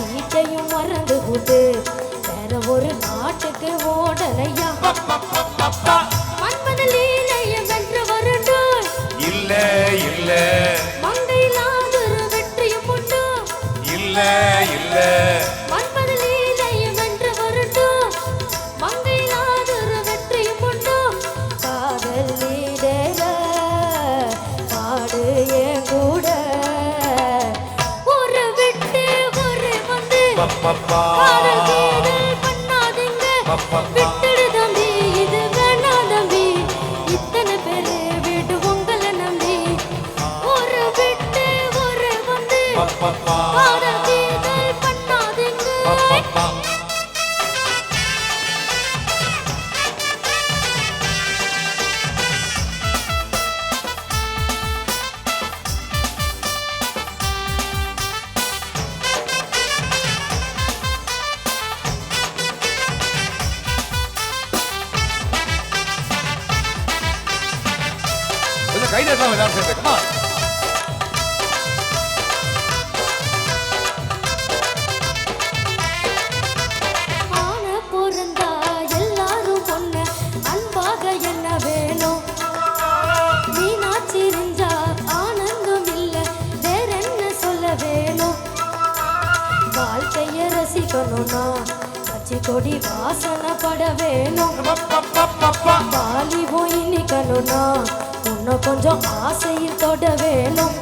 வீட்டையும் மறந்து கூட்டு வேற ஒரு நாட்டுக்கு ஓடலையா மன்மத லீலைய வென்று வருண்டு இல்ல இல்ல மங்கையிலாத ஒரு வெற்றியும் உண்டு இல்ல இல்ல மன்மத லீலைய வென்று வருண்டு மங்கையிலாத ஒரு வெற்றியும் உண்டு காதல் லீலைய பாடு என் கூட ஒரு விட்டு ஒரு வந்து காதல் கீதல் பண்ணாதீங்க விட்டுடு தம்பி இது வேணா தம்பி இத்தனை பேரு வீடு உங்களை நம்பி ஒரு விட்டு ஒரு வந்து காதல் கீதல் பண்ணாதீங்க கையில எல்லாரும் சேர்ந்து கமா ஆன பொறந்தா எல்லாரும் பொண்ண அன்பாக என்ன வேணும் மீனாட்சி இருந்தா ஆனந்தம் இல்ல வேற என்ன சொல்ல வேணும் வாழ்க்கைய ரசிக்கணும்னா கட்சி கொடி வாசனை பட வேணும் வாலி போய் நிக்கணும்னா இன்னும் கொஞ்சம் ஆசையில் தொட வேணும்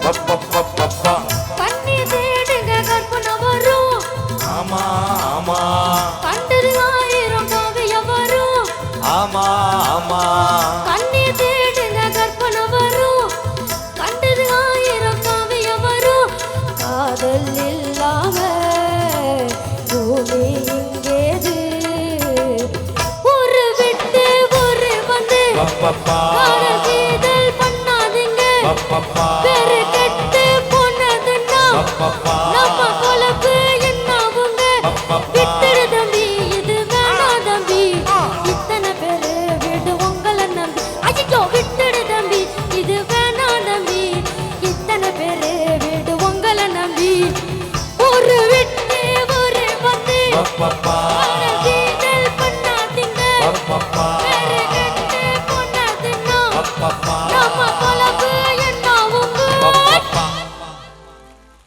கண்ணி தேடுங்க கற்பனை வரும் ஆமா ஆமா கண்டது ஆயிரம் காவியம் வரும் ஆமா ஆமா